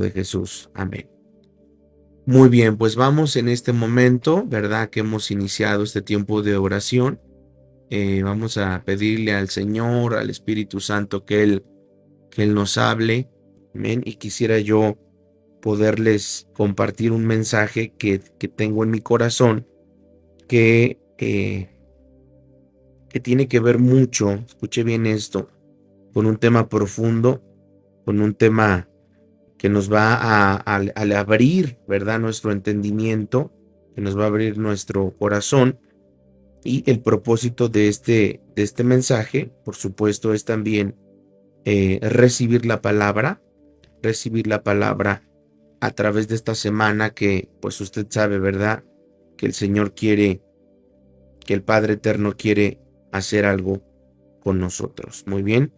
de Jesús. Amén. Muy bien, pues vamos en este momento, ¿verdad? Que hemos iniciado este tiempo de oración. Vamos a pedirle al Señor, al Espíritu Santo, que Él nos hable. Amén. Y quisiera yo poderles compartir un mensaje que tengo en mi corazón que tiene que ver mucho, escuche bien esto, con un tema profundo, con un tema que nos va al abrir, ¿verdad? Nuestro entendimiento, que nos va a abrir nuestro corazón. Y el propósito de este mensaje, por supuesto, es también recibir la palabra a través de esta semana que, pues usted sabe, ¿verdad? Que el Señor quiere, que el Padre Eterno quiere hacer algo con nosotros. Muy bien.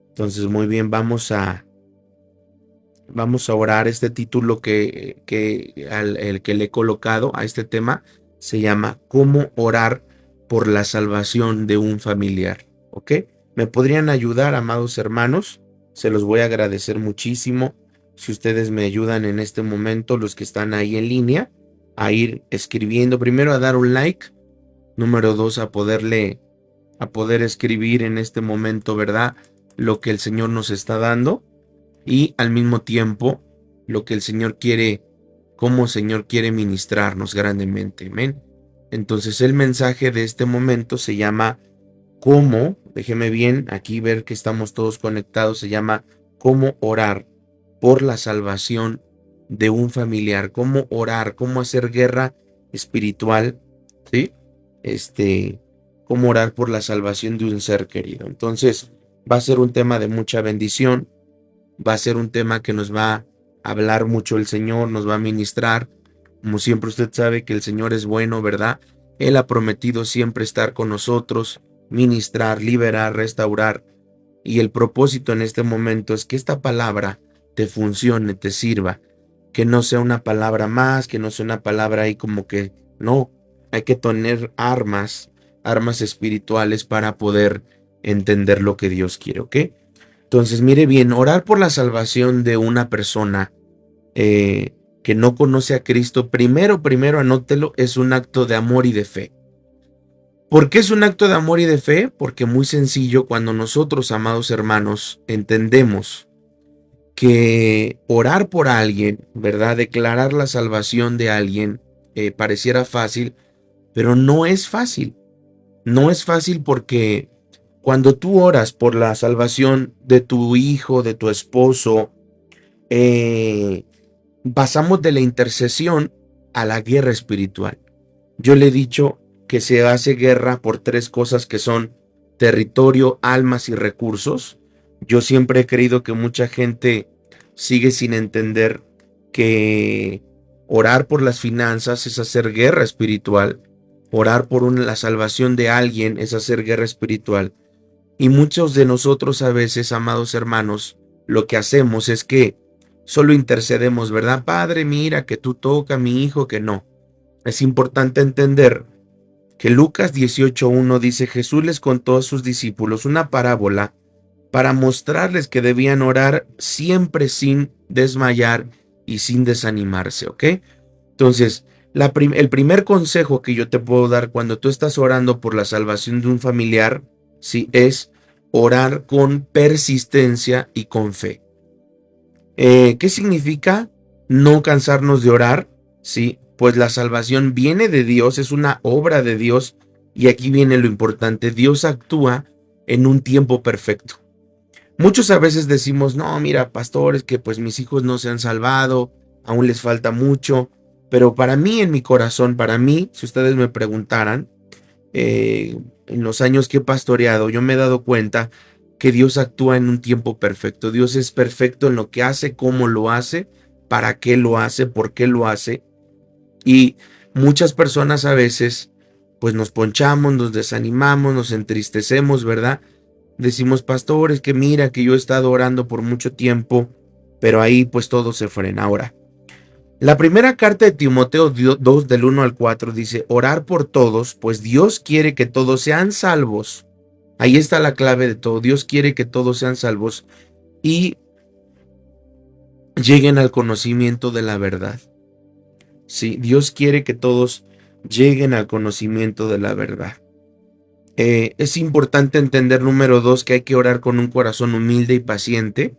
Entonces, muy bien, vamos a orar. Este título el que le he colocado a este tema se llama ¿Cómo orar por la salvación de un familiar? ¿Ok? ¿Me podrían ayudar, amados hermanos? Se los voy a agradecer muchísimo si ustedes me ayudan en este momento, los que están ahí en línea, a ir escribiendo. Primero, a dar un like. Número dos, a poder escribir en este momento, ¿verdad? Lo que el Señor nos está dando y al mismo tiempo lo que el Señor quiere, cómo el Señor quiere ministrarnos grandemente. Amén. Entonces el mensaje de este momento se llama cómo, déjeme bien aquí ver que estamos todos conectados, se llama cómo orar por la salvación de un familiar, cómo orar, cómo hacer guerra espiritual, ¿sí? Cómo orar por la salvación de un ser querido. Entonces va a ser un tema de mucha bendición. Va a ser un tema que nos va a hablar mucho el Señor, nos va a ministrar. Como siempre usted sabe que el Señor es bueno, ¿verdad? Él ha prometido siempre estar con nosotros, ministrar, liberar, restaurar. Y el propósito en este momento es que esta palabra te funcione, te sirva. Que no sea una palabra más, que no sea una palabra ahí como que no. Hay que tener armas espirituales para poder entender lo que Dios quiere, ¿ok? Entonces, mire bien, orar por la salvación de una persona que no conoce a Cristo, primero anótelo, es un acto de amor y de fe. ¿Por qué es un acto de amor y de fe? Porque muy sencillo, cuando nosotros, amados hermanos, entendemos que orar por alguien, ¿verdad? Declarar la salvación de alguien pareciera fácil, pero no es fácil. No es fácil porque cuando tú oras por la salvación de tu hijo, de tu esposo, eh, pasamos de la intercesión a la guerra espiritual. Yo le he dicho que se hace guerra por tres cosas que son territorio, almas y recursos. Yo siempre he creído que mucha gente sigue sin entender que orar por las finanzas es hacer guerra espiritual. Orar por la salvación de alguien es hacer guerra espiritual. Y muchos de nosotros a veces, amados hermanos, lo que hacemos es que solo intercedemos, ¿verdad? Padre, mira que tú toca a mi hijo, que no. Es importante entender que Lucas 18:1 dice, Jesús les contó a sus discípulos una parábola para mostrarles que debían orar siempre sin desmayar y sin desanimarse, ¿ok? Entonces, el primer consejo que yo te puedo dar cuando tú estás orando por la salvación de un familiar, sí, es orar con persistencia y con fe. ¿Qué significa no cansarnos de orar? Sí, pues la salvación viene de Dios, es una obra de Dios y aquí viene lo importante, Dios actúa en un tiempo perfecto. Muchos a veces decimos, no, mira, pastores, que pues mis hijos no se han salvado, aún les falta mucho, pero para mí, en mi corazón, para mí, si ustedes me preguntaran, en los años que he pastoreado, yo me he dado cuenta que Dios actúa en un tiempo perfecto. Dios es perfecto en lo que hace, cómo lo hace, para qué lo hace, por qué lo hace. Y muchas personas a veces, pues nos ponchamos, nos desanimamos, nos entristecemos, ¿verdad? Decimos, pastores, que mira que yo he estado orando por mucho tiempo, pero ahí pues todo se frena. Ahora, la primera carta de Timoteo 2 del 1 al 4 dice, orar por todos, pues Dios quiere que todos sean salvos. Ahí está la clave de todo. Dios quiere que todos sean salvos y lleguen al conocimiento de la verdad. Sí, Dios quiere que todos lleguen al conocimiento de la verdad. Es importante entender, número 2, que hay que orar con un corazón humilde y paciente,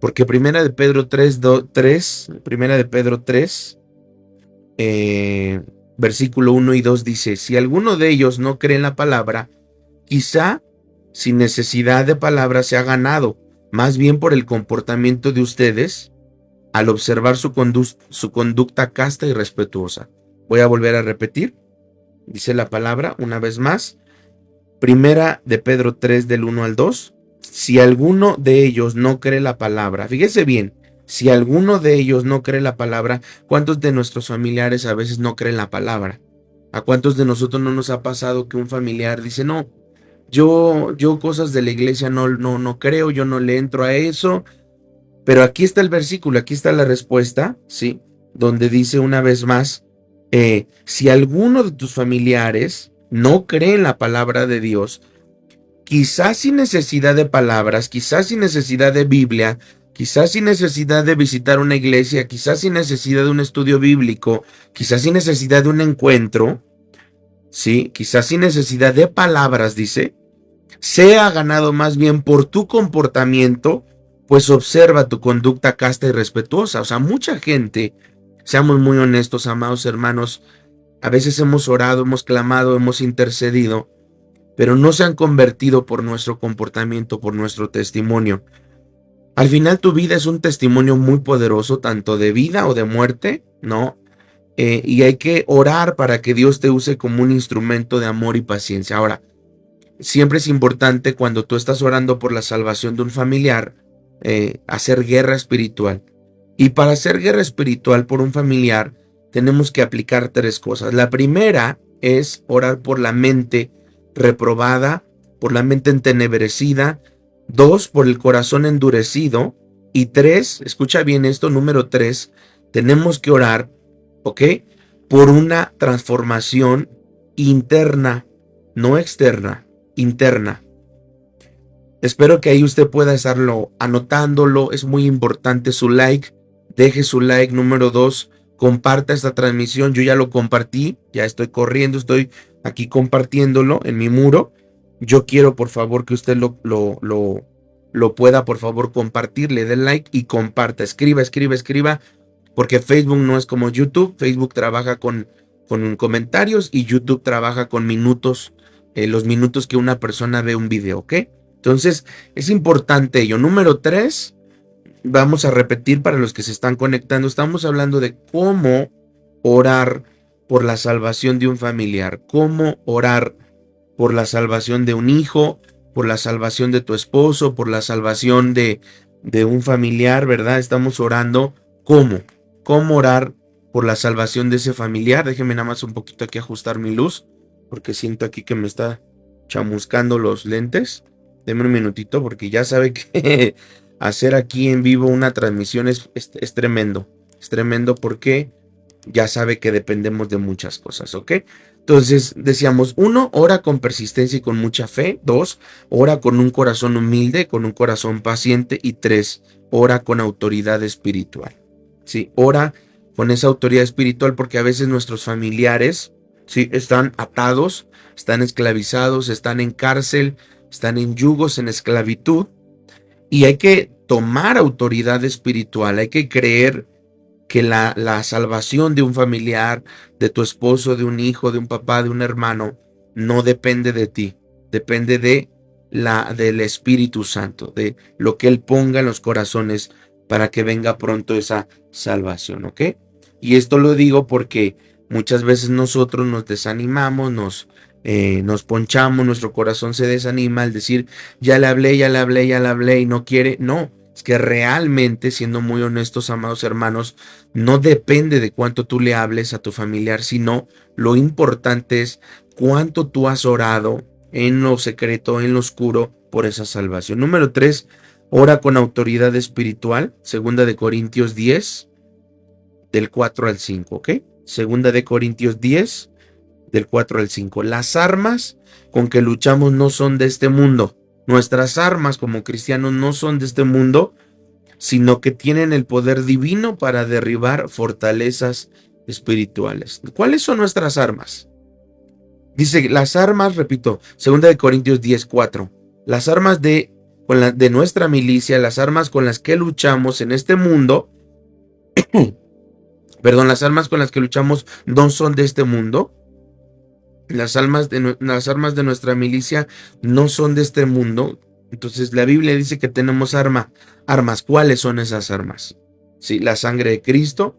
porque primera de Pedro 3, primera de Pedro 3, versículo 1 y 2 dice: si alguno de ellos no cree en la palabra, quizá sin necesidad de palabra se ha ganado, más bien por el comportamiento de ustedes al observar su conducta casta y respetuosa. Voy a volver a repetir, dice la palabra una vez más, primera de Pedro 3 del 1 al 2, si alguno de ellos no cree la palabra, fíjese bien, si alguno de ellos no cree la palabra, ¿cuántos de nuestros familiares a veces no creen la palabra? ¿A cuántos de nosotros no nos ha pasado que un familiar dice, no, yo cosas de la iglesia no creo, yo no le entro a eso? Pero aquí está el versículo, aquí está la respuesta, ¿sí? Donde dice una vez más, si alguno de tus familiares no cree en la palabra de Dios, quizás sin necesidad de palabras, quizás sin necesidad de Biblia, quizás sin necesidad de visitar una iglesia, quizás sin necesidad de un estudio bíblico, quizás sin necesidad de un encuentro, ¿sí? Quizás sin necesidad de palabras, dice, sea ganado más bien por tu comportamiento, pues observa tu conducta casta y respetuosa. O sea, mucha gente, seamos muy honestos, amados hermanos, a veces hemos orado, hemos clamado, hemos intercedido, pero no se han convertido por nuestro comportamiento, por nuestro testimonio. Al final tu vida es un testimonio muy poderoso, tanto de vida o de muerte, ¿no? Y hay que orar para que Dios te use como un instrumento de amor y paciencia. Ahora, siempre es importante cuando tú estás orando por la salvación de un familiar, hacer guerra espiritual. Y para hacer guerra espiritual por un familiar, tenemos que aplicar 3 cosas. La primera es orar por la mente reprobada, por la mente entenebrecida. 2, por el corazón endurecido. Y 3, escucha bien esto, número 3, tenemos que orar, ¿ok? Por una transformación interna, no externa, interna. Espero que ahí usted pueda estarlo anotándolo. Es muy importante su like. Deje su like. Número 2, comparta esta transmisión. Yo ya lo compartí. Ya estoy corriendo. Estoy aquí compartiéndolo en mi muro. Yo quiero, por favor, que usted lo pueda, por favor, compartir. Le dé like y comparta. Escriba. Porque Facebook no es como YouTube. Facebook trabaja con comentarios y YouTube trabaja con minutos. Los minutos que una persona ve un video, ¿ok? Entonces, es importante ello. Número 3, vamos a repetir para los que se están conectando. Estamos hablando de cómo orar por la salvación de un familiar, cómo orar por la salvación de un hijo, por la salvación de tu esposo, por la salvación de un familiar, ¿verdad? Estamos orando. ¿Cómo orar por la salvación de ese familiar? Déjenme nada más un poquito aquí ajustar mi luz, porque siento aquí que me está chamuscando los lentes. Deme un minutito porque ya sabe que hacer aquí en vivo una transmisión es tremendo. Es tremendo porque ya sabe que dependemos de muchas cosas, ¿ok? Entonces decíamos, 1, ora con persistencia y con mucha fe. 2, ora con un corazón humilde, con un corazón paciente. Y 3, ora con autoridad espiritual. Sí, ora con esa autoridad espiritual porque a veces nuestros familiares, sí, están atados, están esclavizados, están en cárcel, están en yugos, en esclavitud, y hay que tomar autoridad espiritual, hay que creer que la salvación de un familiar, de tu esposo, de un hijo, de un papá, de un hermano, no depende de ti, depende del Espíritu Santo, de lo que Él ponga en los corazones para que venga pronto esa salvación, ¿ok? Y esto lo digo porque muchas veces nosotros nos desanimamos, nos ponchamos, nuestro corazón se desanima al decir, ya le hablé y no quiere. No, es que realmente, siendo muy honestos, amados hermanos, no depende de cuánto tú le hables a tu familiar, sino lo importante es cuánto tú has orado en lo secreto, en lo oscuro, por esa salvación. Número 3, ora con autoridad espiritual. Segunda de Corintios 10, del 4 al 5, ¿ok? Segunda de Corintios 10, del 4 al 5. Las armas con que luchamos no son de este mundo. Nuestras armas como cristianos no son de este mundo, sino que tienen el poder divino para derribar fortalezas espirituales. ¿Cuáles son nuestras armas? Dice, las armas, repito, 2 Corintios 10:4, las armas de nuestra milicia, las armas con las que luchamos en este mundo, perdón, las armas con las que luchamos no son de este mundo. Las armas de nuestra milicia no son de este mundo. Entonces la Biblia dice que tenemos armas. ¿Cuáles son esas armas? Sí, la sangre de Cristo,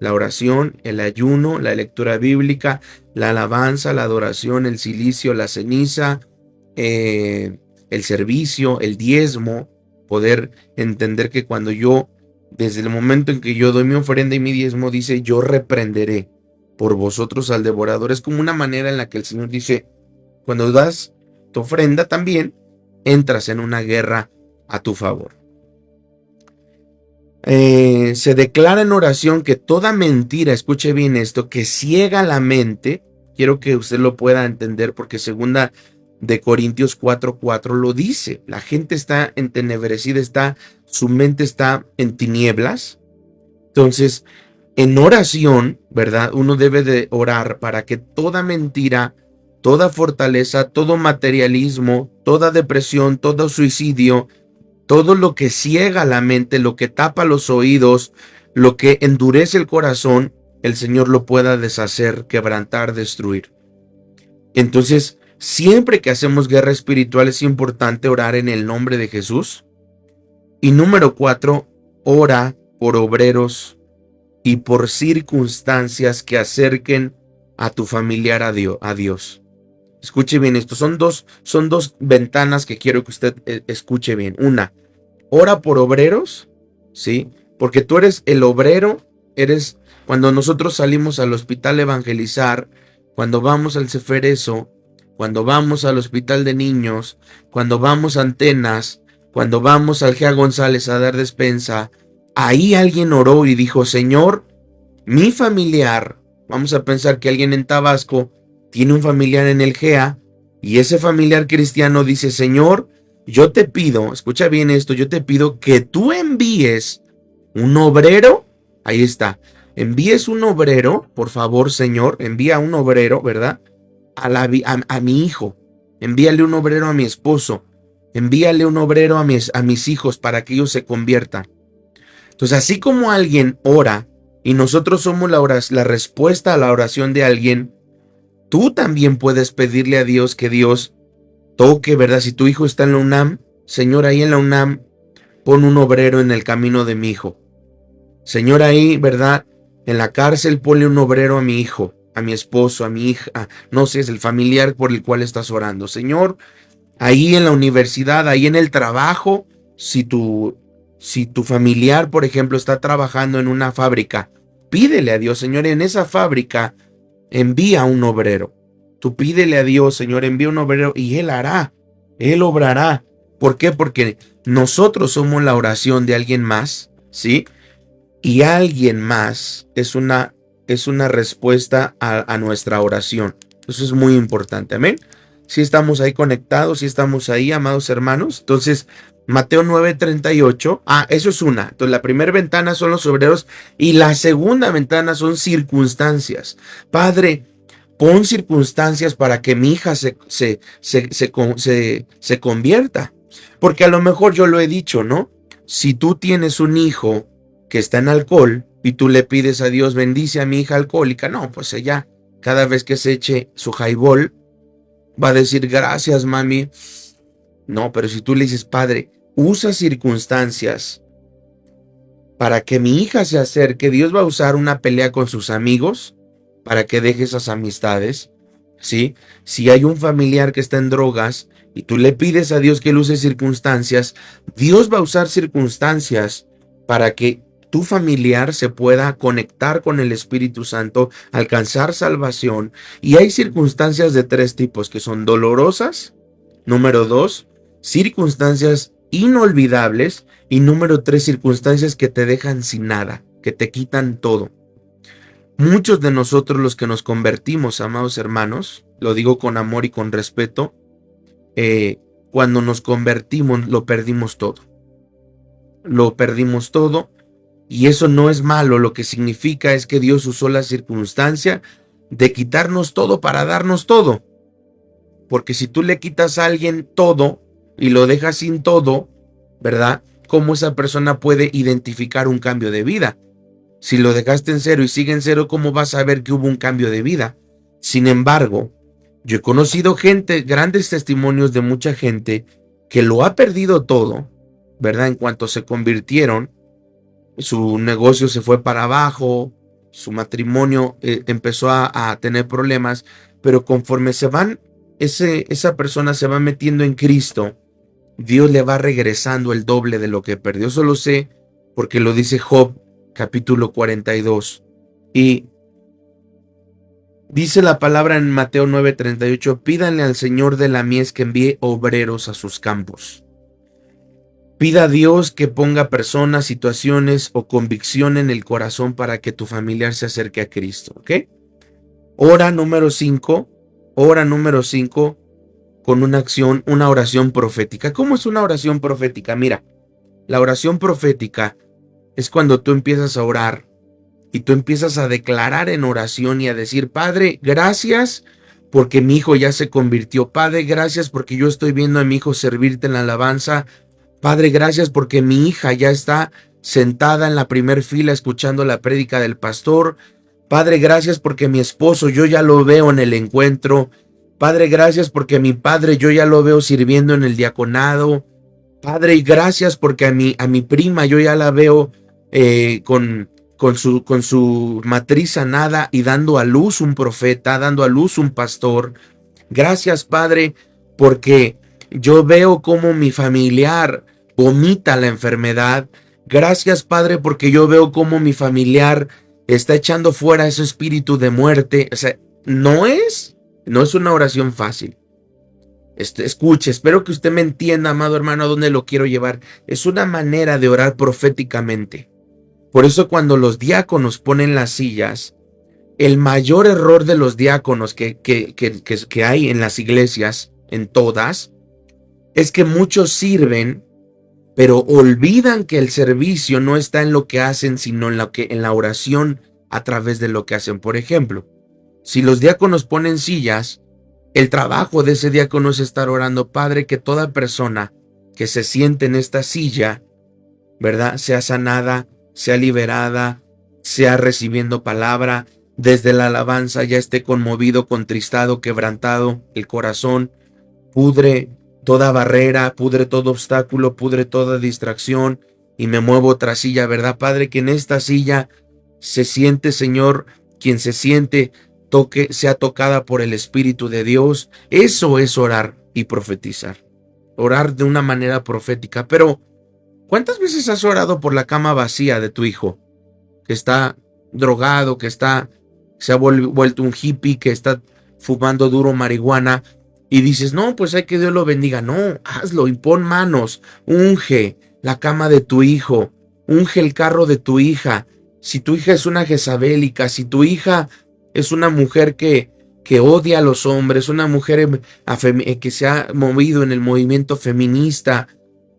la oración, el ayuno, la lectura bíblica, la alabanza, la adoración, el cilicio, la ceniza, el servicio, el diezmo. Poder entender que cuando yo, desde el momento en que yo doy mi ofrenda y mi diezmo, dice, yo reprenderé por vosotros al devorador. Es como una manera en la que el Señor dice, cuando das tu ofrenda también, entras en una guerra a tu favor. Se declara en oración que toda mentira, escuche bien esto, que ciega la mente, quiero que usted lo pueda entender porque 2 Corintios 4:4 lo dice, la gente está entenebrecida, su mente está en tinieblas. Entonces, en oración, ¿verdad? Uno debe de orar para que toda mentira, toda fortaleza, todo materialismo, toda depresión, todo suicidio, todo lo que ciega la mente, lo que tapa los oídos, lo que endurece el corazón, el Señor lo pueda deshacer, quebrantar, destruir. Entonces, siempre que hacemos guerra espiritual es importante orar en el nombre de Jesús. Y número 4, ora por obreros y por circunstancias que acerquen a tu familiar a Dios. Escuche bien esto, son dos ventanas que quiero que usted escuche bien. Una, ora por obreros, ¿sí? Porque tú eres el obrero, cuando nosotros salimos al hospital a evangelizar, cuando vamos al Ceferezo, cuando vamos al hospital de niños, cuando vamos a Antenas, cuando vamos al Gea González a dar despensa, ahí alguien oró y dijo, Señor, mi familiar, vamos a pensar que alguien en Tabasco tiene un familiar en el Gea y ese familiar cristiano dice, Señor, yo te pido, escucha bien esto, yo te pido que tú envíes un obrero, ahí está, envíes un obrero, por favor, Señor, envía un obrero, ¿verdad? A mi hijo, envíale un obrero a mi esposo, envíale un obrero a mis hijos para que ellos se conviertan. Entonces, así como alguien ora y nosotros somos la respuesta a la oración de alguien, tú también puedes pedirle a Dios que Dios toque, ¿verdad? Si tu hijo está en la UNAM, Señor, ahí en la UNAM, pon un obrero en el camino de mi hijo. Señor, ahí, ¿verdad? En la cárcel, ponle un obrero a mi hijo, a mi esposo, a mi hija, no sé, es el familiar por el cual estás orando. Señor, ahí en la universidad, ahí en el trabajo, si tu familiar, por ejemplo, está trabajando en una fábrica, pídele a Dios, Señor, en esa fábrica, envía un obrero. Tú pídele a Dios, Señor, envía un obrero y Él hará, Él obrará. ¿Por qué? Porque nosotros somos la oración de alguien más, ¿sí? Y alguien más es una respuesta a nuestra oración. Eso es muy importante, amén. Si estamos ahí conectados, si estamos ahí, amados hermanos. Entonces, Mateo 9:38, eso es una. Entonces, la primera ventana son los obreros y la segunda ventana son circunstancias. Padre, pon circunstancias para que mi hija se convierta. Porque a lo mejor yo lo he dicho, ¿no? Si tú tienes un hijo que está en alcohol y tú le pides a Dios, bendice a mi hija alcohólica, no, pues ella, cada vez que se eche su highball, va a decir, gracias, mami. No, pero si tú le dices, Padre, usa circunstancias para que mi hija se acerque, Dios va a usar una pelea con sus amigos para que deje esas amistades, ¿sí? Si hay un familiar que está en drogas y tú le pides a Dios que él use circunstancias, Dios va a usar circunstancias para que tu familiar se pueda conectar con el Espíritu Santo, alcanzar salvación. Y hay circunstancias de 3 tipos que son dolorosas, número 2, circunstancias inolvidables y número 3, circunstancias que te dejan sin nada, que te quitan todo. Muchos de nosotros los que nos convertimos, amados hermanos, lo digo con amor y con respeto, cuando nos convertimos lo perdimos todo. lo perdimos todo, y eso no es malo. Lo que significa es que Dios usó la circunstancia de quitarnos todo para darnos todo. Porque si tú le quitas a alguien todo y lo dejas sin todo, ¿verdad? ¿Cómo esa persona puede identificar un cambio de vida? Si lo dejaste en cero y sigue en cero, ¿cómo vas a ver que hubo un cambio de vida? Sin embargo, yo he conocido gente, grandes testimonios de mucha gente que lo ha perdido todo, ¿verdad? En cuanto se convirtieron, su negocio se fue para abajo, su matrimonio empezó a tener problemas, pero conforme esa persona se va metiendo en Cristo, Dios le va regresando el doble de lo que perdió. Eso lo sé porque lo dice Job, capítulo 42. Y dice la palabra en Mateo 9:38, pídanle al Señor de la mies que envíe obreros a sus campos. Pida a Dios que ponga personas, situaciones o convicción en el corazón para que tu familiar se acerque a Cristo, ¿ok? Hora número 5, con una acción, una oración profética. ¿Cómo es una oración profética? Mira, la oración profética es cuando tú empiezas a orar y tú empiezas a declarar en oración y a decir, Padre, gracias porque mi hijo ya se convirtió. Padre, gracias porque yo estoy viendo a mi hijo servirte en la alabanza. Padre, gracias porque mi hija ya está sentada en la primer fila escuchando la prédica del pastor. Padre, gracias porque mi esposo yo ya lo veo en el encuentro. Padre, gracias porque mi padre yo ya lo veo sirviendo en el diaconado. Padre, y gracias porque a mi prima yo ya la veo con su matriz sanada y dando a luz un profeta, dando a luz un pastor. Gracias, Padre, porque yo veo cómo mi familiar vomita la enfermedad. Gracias, Padre, porque yo veo cómo mi familiar está echando fuera ese espíritu de muerte. O sea, no es una oración fácil. Escuche, espero que usted me entienda, amado hermano, a dónde lo quiero llevar. Es una manera de orar proféticamente. Por eso cuando los diáconos ponen las sillas, el mayor error de los diáconos que hay en las iglesias, en todas, es que muchos sirven, pero olvidan que el servicio no está en lo que hacen, sino en la oración a través de lo que hacen. Por ejemplo, si los diáconos ponen sillas, el trabajo de ese diácono es estar orando, Padre, que toda persona que se siente en esta silla, ¿verdad?, sea sanada, sea liberada, sea recibiendo palabra, desde la alabanza ya esté conmovido, contristado, quebrantado el corazón, pudre toda barrera, pudre todo obstáculo, pudre toda distracción y me muevo a otra silla, ¿verdad, Padre? Que en esta silla se siente, Señor, quien se siente, sea tocada por el Espíritu de Dios. Eso es orar y profetizar. Orar de una manera profética. Pero, ¿cuántas veces has orado por la cama vacía de tu hijo? Que está drogado, se ha vuelto un hippie, que está fumando duro marihuana. Y dices, no, pues hay que Dios lo bendiga. No, hazlo, impon manos, unge la cama de tu hijo, unge el carro de tu hija. Si tu hija es una jezabélica, si tu hija es una mujer que odia a los hombres, una mujer que se ha movido en el movimiento feminista,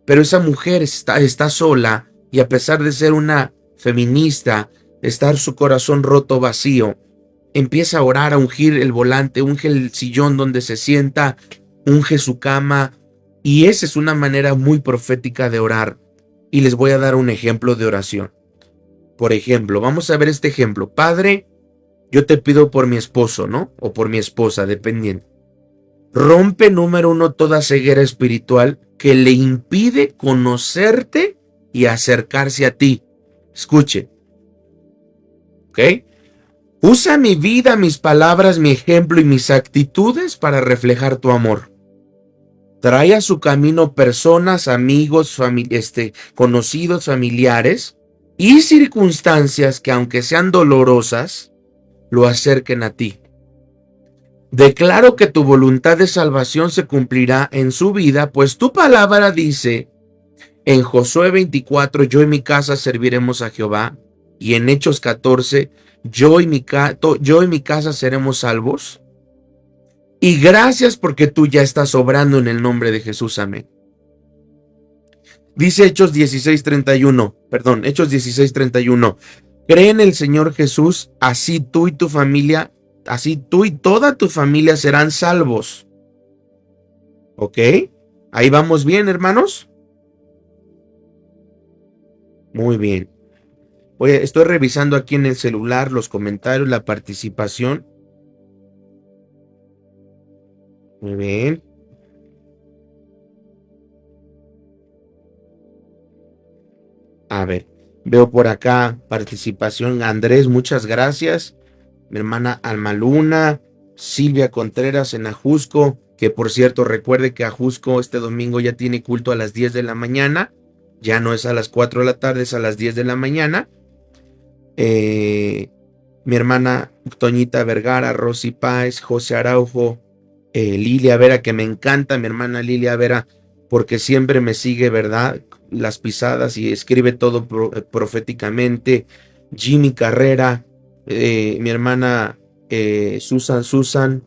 pero esa mujer está sola y a pesar de ser una feminista, estar su corazón roto, vacío, empieza a orar, a ungir el volante, unge el sillón donde se sienta, unge su cama, y esa es una manera muy profética de orar. Y les voy a dar un ejemplo de oración. Por ejemplo, vamos a ver este ejemplo. Padre, yo te pido por mi esposo, ¿no? O por mi esposa, dependiendo. Rompe, número 1, toda ceguera espiritual que le impide conocerte y acercarse a ti. Escuche. ¿Ok? Usa mi vida, mis palabras, mi ejemplo y mis actitudes para reflejar tu amor. Trae a su camino personas, amigos, conocidos, familiares y circunstancias que, aunque sean dolorosas, lo acerquen a ti. Declaro que tu voluntad de salvación se cumplirá en su vida, pues tu palabra dice en Josué 24, yo y mi casa serviremos a Jehová, y en Hechos 14, yo y mi casa seremos salvos. Y gracias porque tú ya estás obrando en el nombre de Jesús. Amén. Dice Hechos 16:31, perdón, Hechos 16:31. Cree en el Señor Jesús, así tú y tu familia, así tú y toda tu familia serán salvos. ¿Ok? Ahí vamos bien, hermanos. Muy bien. Oye, estoy revisando aquí en el celular los comentarios, la participación. Muy bien. A ver, veo por acá participación. Andrés, muchas gracias. Mi hermana Alma Luna, Silvia Contreras en Ajusco, que por cierto, recuerde que Ajusco este domingo ya tiene culto a las 10 de la mañana. Ya no es a las 4 de la tarde, es a las 10 de la mañana. Mi hermana Toñita Vergara, Rosy Páez, José Araujo, Lilia Vera, que me encanta, mi hermana Lilia Vera, porque siempre me sigue, ¿verdad? Las pisadas y escribe todo proféticamente. Jimmy Carrera, mi hermana Susan,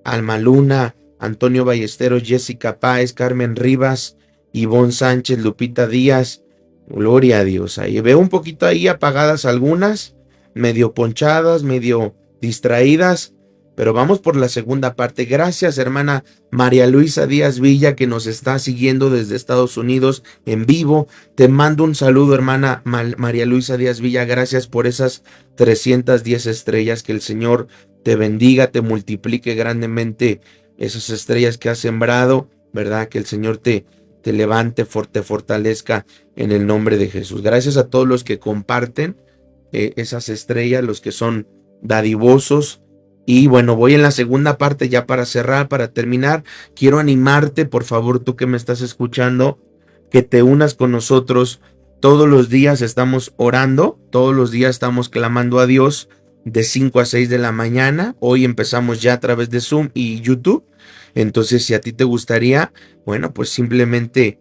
Alma Luna, Antonio Ballesteros, Jessica Páez, Carmen Rivas, Ivonne Sánchez, Lupita Díaz. Gloria a Dios. Ahí veo un poquito ahí apagadas algunas, medio ponchadas, medio distraídas, pero vamos por la segunda parte. Gracias, hermana María Luisa Díaz Villa, que nos está siguiendo desde Estados Unidos en vivo. Te mando un saludo, hermana María Luisa Díaz Villa. Gracias por esas 310 estrellas. Que el Señor te bendiga, te multiplique grandemente esas estrellas que has sembrado, ¿verdad? Que el Señor te levante, te fortalezca en el nombre de Jesús. Gracias a todos los que comparten esas estrellas, los que son dadivosos. Y bueno, voy en la segunda parte ya para cerrar, para terminar. Quiero animarte, por favor, tú que me estás escuchando, que te unas con nosotros. Todos los días estamos orando, todos los días estamos clamando a Dios de 5 a 6 de la mañana. Hoy empezamos ya a través de Zoom y YouTube. Entonces, si a ti te gustaría, bueno, pues simplemente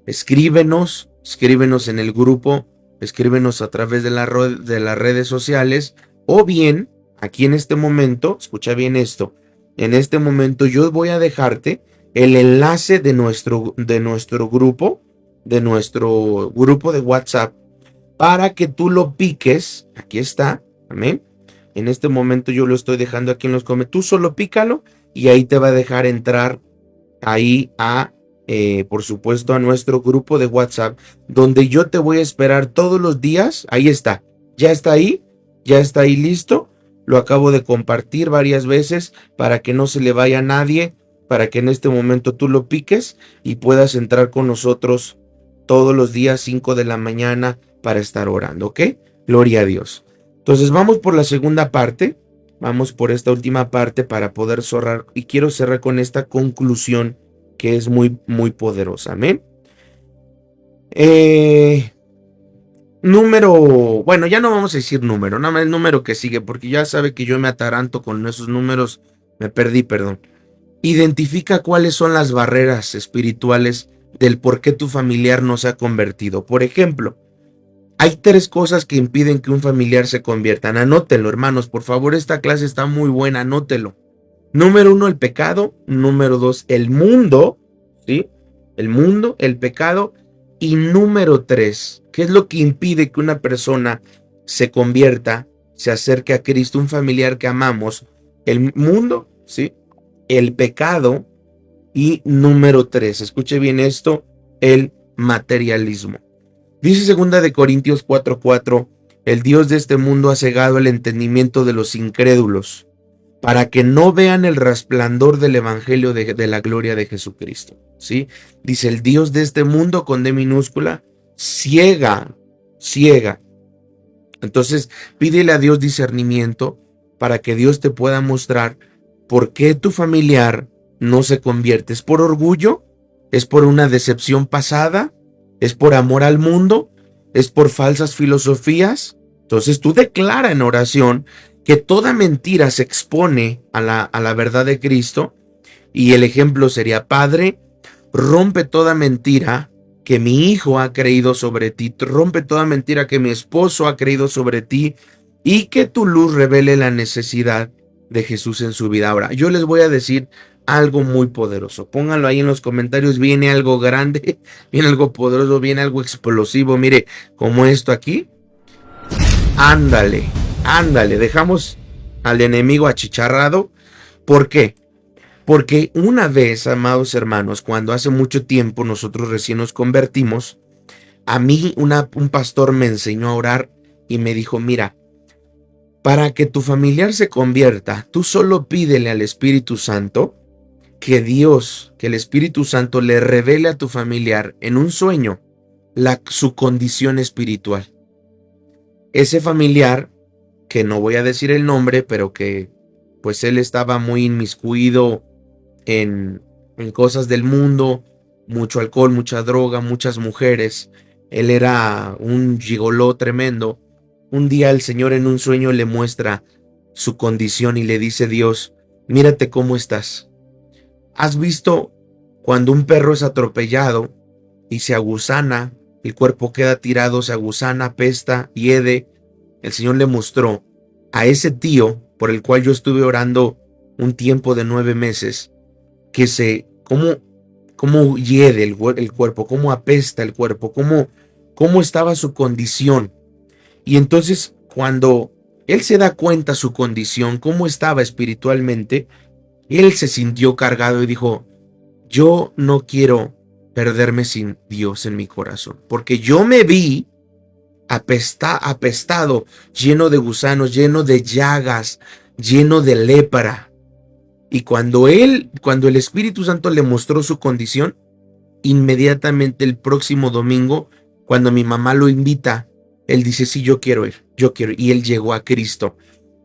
escríbenos en el grupo, escríbenos a través de las redes sociales, o bien, aquí en este momento, escucha bien esto, en este momento yo voy a dejarte el enlace de nuestro grupo, de WhatsApp, para que tú lo piques. Aquí está, amén. En este momento yo lo estoy dejando aquí en los comentarios. Tú solo pícalo y ahí te va a dejar entrar ahí por supuesto, a nuestro grupo de WhatsApp, donde yo te voy a esperar todos los días. Ahí está, ya está ahí listo. Lo acabo de compartir varias veces para que no se le vaya a nadie, para que en este momento tú lo piques y puedas entrar con nosotros todos los días 5 de la mañana para estar orando, ¿ok? Gloria a Dios. Entonces vamos por la segunda parte, vamos por esta última parte para poder cerrar, y quiero cerrar con esta conclusión que es muy, muy poderosa, amén. Bueno, ya no vamos a decir número, nada más el número que sigue, porque ya sabe que yo me ataranto con esos números, me perdí, perdón. Identifica cuáles son las barreras espirituales del por qué tu familiar no se ha convertido. Por ejemplo, hay 3 cosas que impiden que un familiar se convierta. Anótelo, hermanos, por favor, esta clase está muy buena, anótelo. Número 1, el pecado. Número 2, el mundo, ¿sí? El mundo, el pecado. Y número 3, ¿qué es lo que impide que una persona se convierta, se acerque a Cristo, un familiar que amamos? El mundo, ¿sí? El pecado. Y número 3, escuche bien esto, el materialismo. Dice 2 de Corintios 4:4, el Dios de este mundo ha cegado el entendimiento de los incrédulos, para que no vean el resplandor del evangelio de la gloria de Jesucristo, ¿sí? Dice, el Dios de este mundo, con D minúscula, ciega. Entonces, pídele a Dios discernimiento para que Dios te pueda mostrar por qué tu familiar no se convierte. ¿Es por orgullo? ¿Es por una decepción pasada? ¿Es por amor al mundo? ¿Es por falsas filosofías? Entonces tú declara en oración que toda mentira se expone a la verdad de Cristo, y el ejemplo sería: Padre, rompe toda mentira que mi hijo ha creído sobre ti, rompe toda mentira que mi esposo ha creído sobre ti, y que tu luz revele la necesidad de Jesús en su vida. Ahora, yo les voy a decir algo muy poderoso. Pónganlo ahí en los comentarios. Viene algo grande, viene algo poderoso, viene algo explosivo. Mire, como esto aquí. Ándale, ándale. Dejamos al enemigo achicharrado. ¿Por qué? Porque una vez, amados hermanos, cuando hace mucho tiempo nosotros recién nos convertimos, a mí un pastor me enseñó a orar y me dijo, mira, para que tu familiar se convierta, tú solo pídele al Espíritu Santo que Dios, que el Espíritu Santo le revele a tu familiar en un sueño su condición espiritual. Ese familiar, que no voy a decir el nombre, pero que pues él estaba muy inmiscuido en, en cosas del mundo, mucho alcohol, mucha droga, muchas mujeres. Él era un gigoló tremendo. Un día el Señor en un sueño le muestra su condición y le dice, Dios, mírate cómo estás. ¿Has visto cuando un perro es atropellado y se aguzana, el cuerpo queda tirado, se aguzana, apesta, hiede? El Señor le mostró a ese tío por el cual yo estuve orando un tiempo de 9 meses, cómo hiede el cuerpo, cómo apesta el cuerpo, cómo estaba su condición. Y entonces cuando él se da cuenta su condición, cómo estaba espiritualmente, él se sintió cargado y dijo, yo no quiero perderme sin Dios en mi corazón, porque yo me vi apestado, lleno de gusanos, lleno de llagas, lleno de lepra. Y cuando el Espíritu Santo le mostró su condición, inmediatamente el próximo domingo, cuando mi mamá lo invita, él dice, sí, yo quiero ir. Y él llegó a Cristo.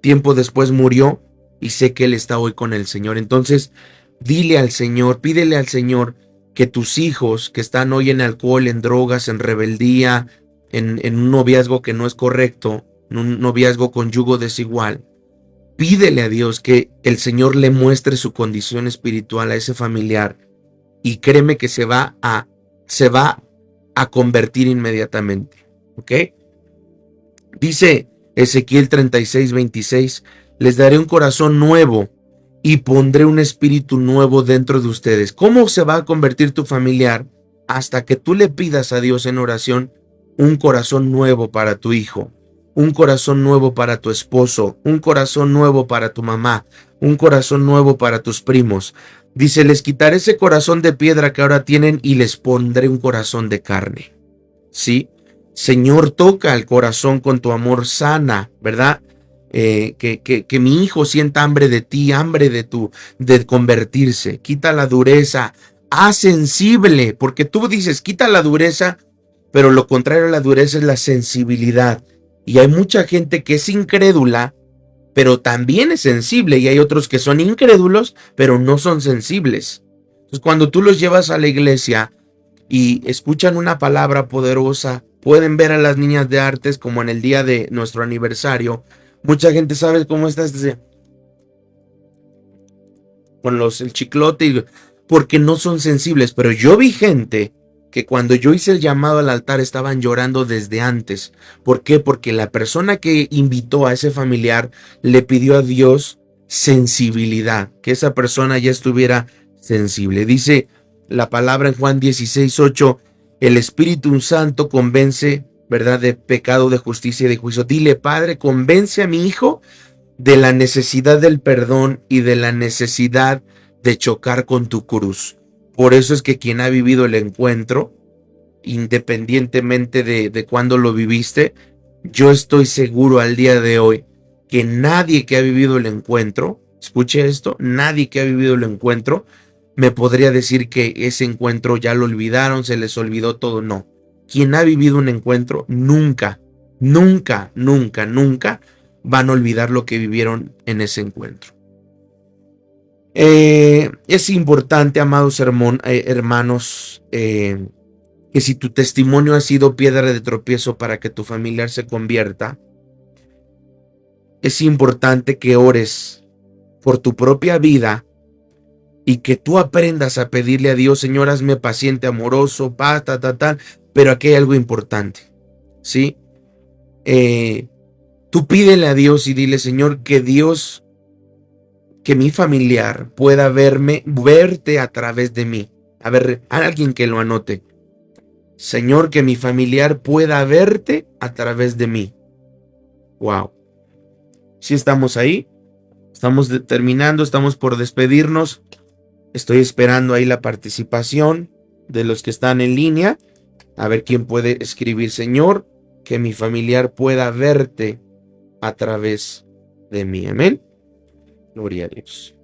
Tiempo después murió y sé que él está hoy con el Señor. Entonces, dile al Señor, pídele al Señor que tus hijos que están hoy en alcohol, en drogas, en rebeldía, en un noviazgo que no es correcto, en un noviazgo con yugo desigual, pídele a Dios que el Señor le muestre su condición espiritual a ese familiar y créeme que se va a convertir inmediatamente. ¿Ok? Dice Ezequiel 36:26, les daré un corazón nuevo y pondré un espíritu nuevo dentro de ustedes. ¿Cómo se va a convertir tu familiar? Hasta que tú le pidas a Dios en oración un corazón nuevo para tu hijo, un corazón nuevo para tu esposo, un corazón nuevo para tu mamá, un corazón nuevo para tus primos. Dice, les quitaré ese corazón de piedra que ahora tienen y les pondré un corazón de carne. ¿Sí? Señor, toca el corazón con tu amor, sana, ¿verdad? Que mi hijo sienta hambre de ti, hambre de convertirse. Quita la dureza, haz sensible, porque tú dices, quita la dureza, pero lo contrario a la dureza es la sensibilidad. Y hay mucha gente que es incrédula, pero también es sensible, y hay otros que son incrédulos, pero no son sensibles. Entonces, cuando tú los llevas a la iglesia y escuchan una palabra poderosa, pueden ver a las niñas de artes como en el día de nuestro aniversario. Mucha gente sabe cómo está con el chiclote, porque no son sensibles, pero yo vi gente que cuando yo hice el llamado al altar estaban llorando desde antes. ¿Por qué? Porque la persona que invitó a ese familiar le pidió a Dios sensibilidad, que esa persona ya estuviera sensible. Dice la palabra en Juan 16:8, el Espíritu Santo convence, ¿verdad?, de pecado, de justicia y de juicio. Dile, Padre, convence a mi hijo de la necesidad del perdón y de la necesidad de chocar con tu cruz. Por eso es que quien ha vivido el encuentro, independientemente de cuándo lo viviste, yo estoy seguro al día de hoy que nadie que ha vivido el encuentro, escuche esto, nadie que ha vivido el encuentro me podría decir que ese encuentro ya lo olvidaron, se les olvidó todo. No. Quien ha vivido un encuentro nunca, nunca, nunca, nunca van a olvidar lo que vivieron en ese encuentro. Es importante, amados hermanos, que si tu testimonio ha sido piedra de tropiezo para que tu familiar se convierta, es importante que ores por tu propia vida y que tú aprendas a pedirle a Dios, Señor, hazme paciente, amoroso, pero aquí hay algo importante, ¿sí? Tú pídele a Dios y dile, Señor, que Dios que mi familiar pueda verte a través de mí. A ver, alguien que lo anote. Señor, que mi familiar pueda verte a través de mí. Wow. Si estamos ahí, estamos terminando, estamos por despedirnos. Estoy esperando ahí la participación de los que están en línea. A ver quién puede escribir, Señor, que mi familiar pueda verte a través de mí. Amén. Gloria a Dios.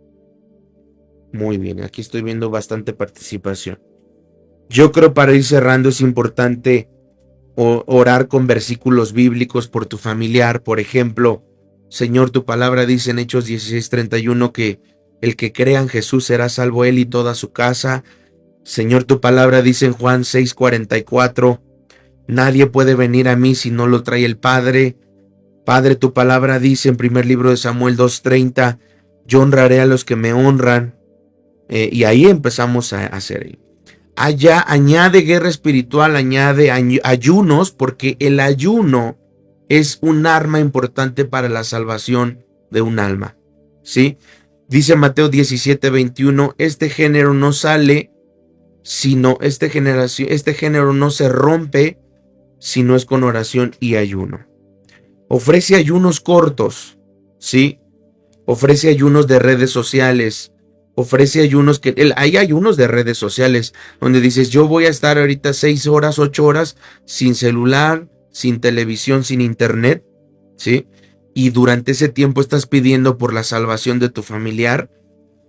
Muy bien, aquí estoy viendo bastante participación. Yo creo para ir cerrando es importante orar con versículos bíblicos por tu familiar. Por ejemplo, Señor, tu palabra dice en Hechos 16:31 que el que crea en Jesús será salvo él y toda su casa. Señor, tu palabra dice en Juan 6:44, nadie puede venir a mí si no lo trae el Padre. Padre, tu palabra dice en primer libro de Samuel 2:30, yo honraré a los que me honran. Y ahí empezamos a hacer. Allá añade guerra espiritual, añade ayunos, porque el ayuno es un arma importante para la salvación de un alma. ¿Sí? Dice Mateo 17:21, este género no sale, sino este género no se rompe, si no es con oración y ayuno. Ofrece ayunos cortos, ¿sí? Ofrece ayunos de redes sociales, ofrece ayunos hay ayunos de redes sociales donde dices, yo voy a estar ahorita 6 horas, 8 horas sin celular, sin televisión, sin internet, ¿sí? Y durante ese tiempo estás pidiendo por la salvación de tu familiar.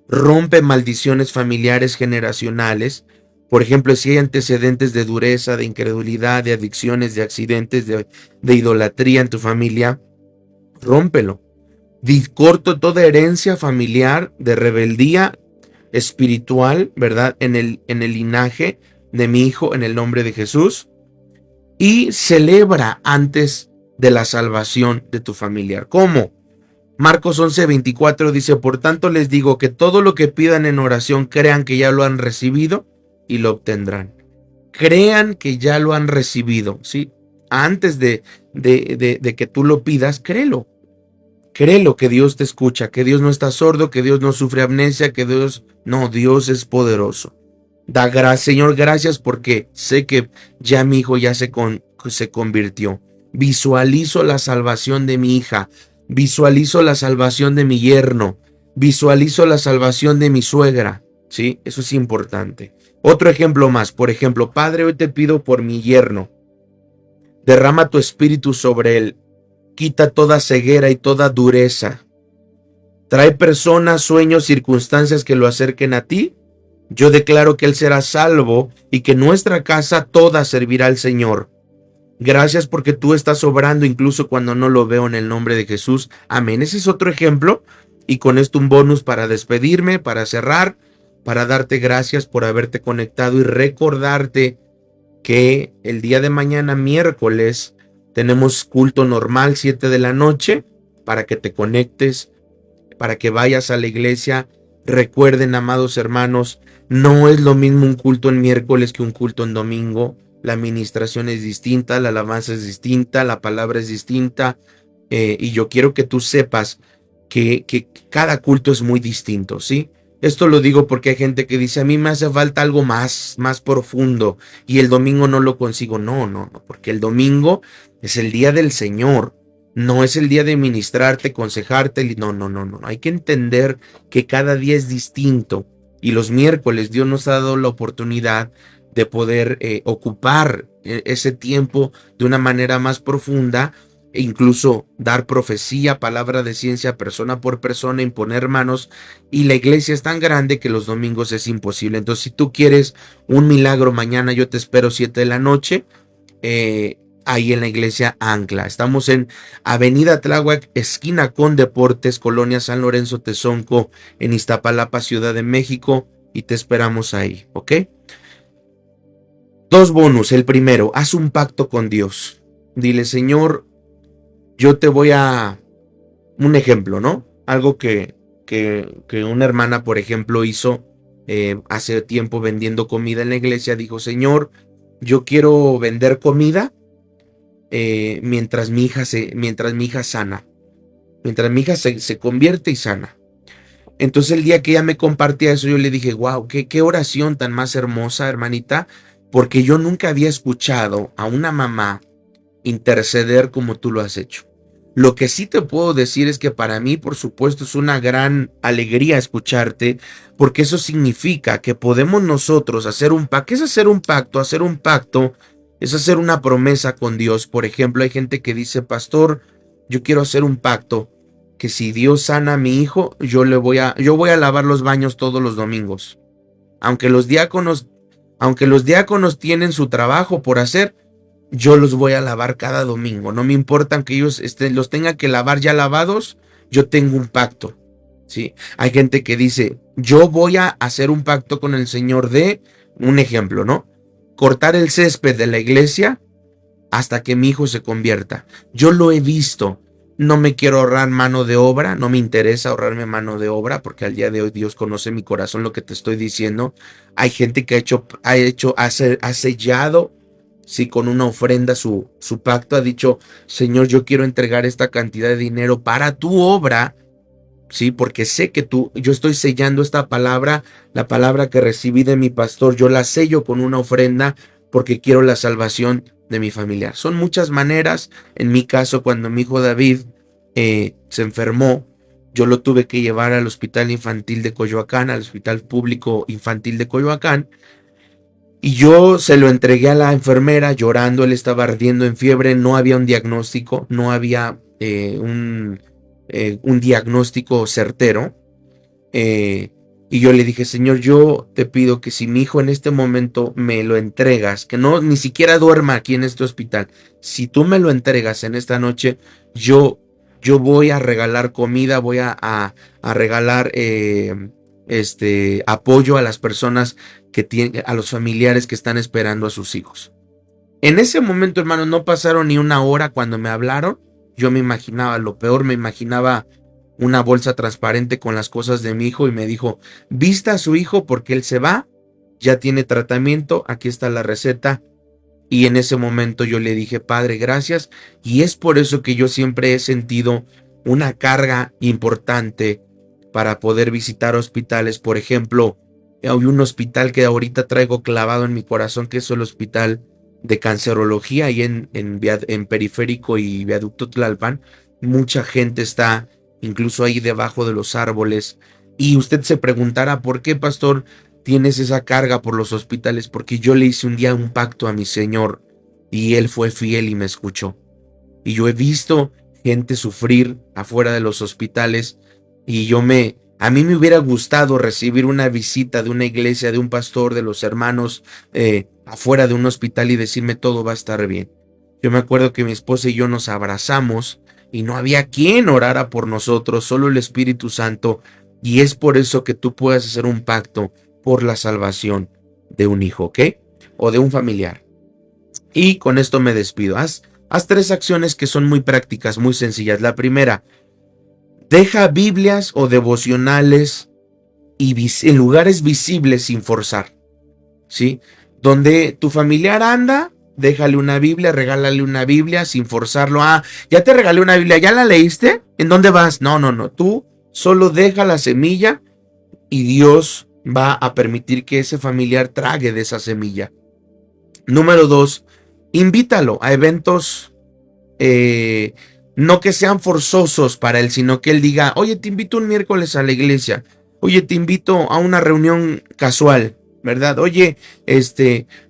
Rompe maldiciones familiares generacionales. Por ejemplo, si hay antecedentes de dureza, de incredulidad, de adicciones, de accidentes, de idolatría en tu familia, rómpelo. Corto toda herencia familiar de rebeldía espiritual, ¿verdad? En el linaje de mi hijo, en el nombre de Jesús. Y celebra antes de la salvación de tu familiar. ¿Cómo? Marcos 11:24 dice, por tanto les digo que todo lo que pidan en oración crean que ya lo han recibido y lo obtendrán. Crean que ya lo han recibido, ¿sí? Antes de que tú lo pidas, créelo. Créelo que Dios te escucha, que Dios no está sordo, que Dios no sufre amnesia, que Dios es poderoso. Da gracias, Señor, gracias porque sé que ya mi hijo ya se convirtió. Visualizo la salvación de mi hija, visualizo la salvación de mi yerno, visualizo la salvación de mi suegra, ¿sí? Eso es importante. Otro ejemplo más, por ejemplo, Padre, hoy te pido por mi yerno, derrama tu espíritu sobre él. Quita toda ceguera y toda dureza. Trae personas, sueños, circunstancias que lo acerquen a ti. Yo declaro que él será salvo y que nuestra casa toda servirá al Señor. Gracias porque tú estás obrando incluso cuando no lo veo, en el nombre de Jesús. Amén. Ese es otro ejemplo. Y con esto un bonus para despedirme, para cerrar, para darte gracias por haberte conectado y recordarte que el día de mañana, miércoles, tenemos culto normal, 7 de la noche, para que te conectes, para que vayas a la iglesia. Recuerden, amados hermanos, no es lo mismo un culto en miércoles que un culto en domingo. La administración es distinta, la alabanza es distinta, la palabra es distinta. Y yo quiero que tú sepas que cada culto es muy distinto, ¿sí? Esto lo digo porque hay gente que dice, a mí me hace falta algo más profundo y el domingo no lo consigo. No, porque el domingo es el día del Señor, no es el día de ministrarte, aconsejarte. No. Hay que entender que cada día es distinto y los miércoles Dios nos ha dado la oportunidad de poder ocupar ese tiempo de una manera más profunda e incluso dar profecía, palabra de ciencia, persona por persona, imponer manos, y la iglesia es tan grande que los domingos es imposible. Entonces, si tú quieres un milagro mañana, yo te espero 7 de la noche, ahí en la iglesia Ancla. Estamos en Avenida Tláhuac, esquina con Deportes, Colonia San Lorenzo Tezonco, en Iztapalapa, Ciudad de México, y te esperamos ahí, ¿ok? 2 bonus. El primero, haz un pacto con Dios. Dile, Señor, yo te voy a... Un ejemplo, ¿no? Algo que una hermana, por ejemplo, hizo hace tiempo vendiendo comida en la iglesia. Dijo, Señor, yo quiero vender comida mientras mi hija sana. Mientras mi hija se convierte y sana. Entonces el día que ella me compartía eso, yo le dije, wow, qué oración tan más hermosa, hermanita, porque yo nunca había escuchado a una mamá interceder como tú lo has hecho. Lo que sí te puedo decir es que para mí, por supuesto, es una gran alegría escucharte, porque eso significa que podemos nosotros hacer un pacto. ¿Qué es hacer un pacto? Hacer un pacto es hacer una promesa con Dios. Por ejemplo, hay gente que dice, pastor, yo quiero hacer un pacto, que si Dios sana a mi hijo, yo voy a lavar los baños todos los domingos. Aunque los diáconos, aunque los diáconos tienen su trabajo por hacer, yo los voy a lavar cada domingo. No me importa que ellos los tengan que lavar ya lavados, yo tengo un pacto. ¿Sí? Hay gente que dice, yo voy a hacer un pacto con el Señor de, un ejemplo, ¿no? Cortar el césped de la iglesia hasta que mi hijo se convierta. Yo lo he visto. No me quiero ahorrar mano de obra, no me interesa ahorrarme mano de obra, porque al día de hoy Dios conoce mi corazón, lo que te estoy diciendo. Hay gente que ha sellado, sí, con una ofrenda su pacto, ha dicho, Señor, yo quiero entregar esta cantidad de dinero para tu obra, sí, porque sé que yo estoy sellando esta palabra, la palabra que recibí de mi pastor, yo la sello con una ofrenda porque quiero la salvación de mi familiar. Son muchas maneras. En mi caso, cuando mi hijo David se enfermó, yo lo tuve que llevar al hospital infantil de Coyoacán, al hospital público infantil de Coyoacán, y yo se lo entregué a la enfermera llorando. Él estaba ardiendo en fiebre, no había un diagnóstico, no había un diagnóstico certero. Y yo le dije, Señor, yo te pido que si mi hijo en este momento me lo entregas, que no ni siquiera duerma aquí en este hospital, si tú me lo entregas en esta noche, yo voy a regalar comida, voy a regalar apoyo a las personas que tienen, a los familiares que están esperando a sus hijos. En ese momento, hermano, no pasaron ni una hora cuando me hablaron. Yo me imaginaba lo peor, me imaginaba una bolsa transparente con las cosas de mi hijo y me dijo, vista a su hijo porque él se va, ya tiene tratamiento, aquí está la receta. Y en ese momento yo le dije, Padre, gracias. Y es por eso que yo siempre he sentido una carga importante para poder visitar hospitales. Por ejemplo, hay un hospital que ahorita traigo clavado en mi corazón, que es el hospital de cancerología, ahí en Periférico y Viaducto Tlalpan. Mucha gente está incluso ahí debajo de los árboles. Y usted se preguntará, ¿por qué, pastor, tienes esa carga por los hospitales? Porque yo le hice un día un pacto a mi Señor y Él fue fiel y me escuchó. Y yo he visto gente sufrir afuera de los hospitales y a mí me hubiera gustado recibir una visita de una iglesia, de un pastor, de los hermanos afuera de un hospital y decirme todo va a estar bien. Yo me acuerdo que mi esposa y yo nos abrazamos y no había quien orara por nosotros, solo el Espíritu Santo. Y es por eso que tú puedes hacer un pacto por la salvación de un hijo, ¿ok? O de un familiar. Y con esto me despido. Haz 3 acciones que son muy prácticas, muy sencillas. La primera, deja Biblias o devocionales en lugares visibles sin forzar, ¿sí? Donde tu familiar anda, déjale una Biblia, regálale una Biblia sin forzarlo. Ah, ya te regalé una Biblia, ¿ya la leíste? ¿En dónde vas? No, tú solo deja la semilla y Dios va a permitir que ese familiar trague de esa semilla. Número 2, invítalo a eventos, no que sean forzosos para él, sino que él diga, oye, te invito un miércoles a la iglesia, oye, te invito a una reunión casual, ¿verdad? Oye,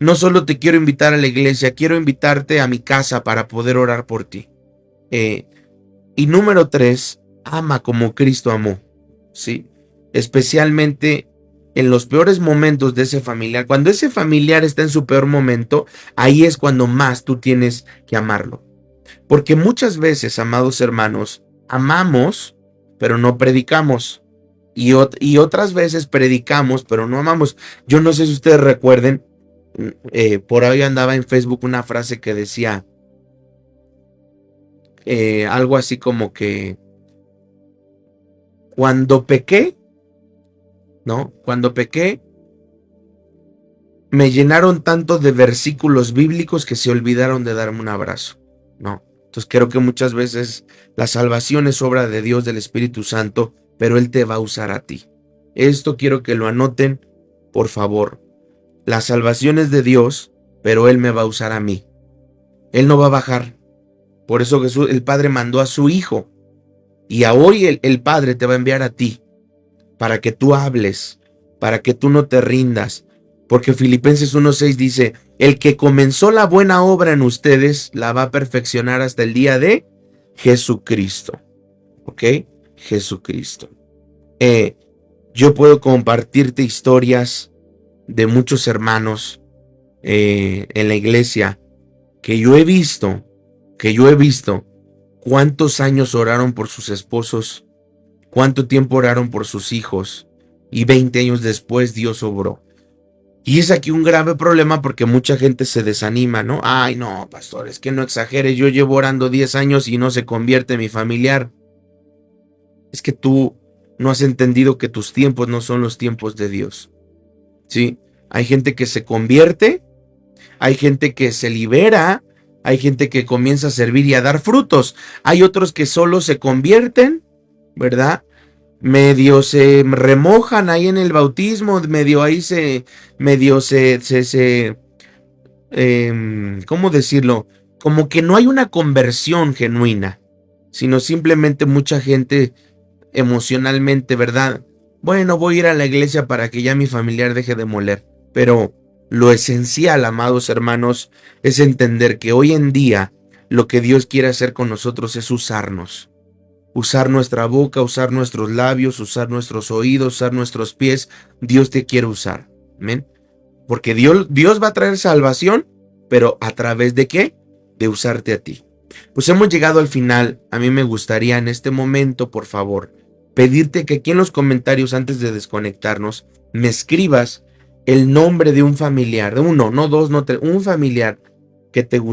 no solo te quiero invitar a la iglesia, quiero invitarte a mi casa para poder orar por ti. Y número 3, ama como Cristo amó, ¿sí? Especialmente en los peores momentos de ese familiar. Cuando ese familiar está en su peor momento, ahí es cuando más tú tienes que amarlo. Porque muchas veces, amados hermanos, amamos, pero no predicamos. Y otras veces predicamos, pero no amamos. Yo no sé si ustedes recuerden, por ahí andaba en Facebook una frase que decía algo así como que cuando pequé, ¿no? Cuando pequé, me llenaron tanto de versículos bíblicos que se olvidaron de darme un abrazo, ¿no? Entonces creo que muchas veces la salvación es obra de Dios, del Espíritu Santo, pero Él te va a usar a ti. Esto quiero que lo anoten, por favor. La salvación es de Dios, pero Él me va a usar a mí. Él no va a bajar. Por eso Jesús, el Padre mandó a su Hijo. Y a hoy el Padre te va a enviar a ti, para que tú hables, para que tú no te rindas. Porque Filipenses 1:6 dice, el que comenzó la buena obra en ustedes, la va a perfeccionar hasta el día de Jesucristo. ¿Ok? Jesucristo. Yo puedo compartirte historias de muchos hermanos en la iglesia que yo he visto cuántos años oraron por sus esposos, cuánto tiempo oraron por sus hijos, y 20 años después Dios obró. Y es aquí un grave problema porque mucha gente se desanima, ¿no? Ay, no, pastor, es que no exageres, yo llevo orando 10 años y no se convierte mi familiar. Es que tú no has entendido que tus tiempos no son los tiempos de Dios. ¿Sí? Hay gente que se convierte, hay gente que se libera, hay gente que comienza a servir y a dar frutos. Hay otros que solo se convierten, ¿verdad? Medio se remojan ahí en el bautismo, ¿cómo decirlo? Como que no hay una conversión genuina, sino simplemente mucha gente emocionalmente, ¿verdad? Bueno, voy a ir a la iglesia para que ya mi familiar deje de moler. Pero lo esencial, amados hermanos, es entender que hoy en día lo que Dios quiere hacer con nosotros es usarnos. Usar nuestra boca, usar nuestros labios, usar nuestros oídos, usar nuestros pies. Dios te quiere usar. ¿Amén? Porque Dios va a traer salvación, pero ¿a través de qué? De usarte a ti. Pues hemos llegado al final. A mí me gustaría en este momento, por favor, pedirte que aquí en los comentarios, antes de desconectarnos, me escribas el nombre de un familiar, de uno, no dos, no tres, un familiar que te guste.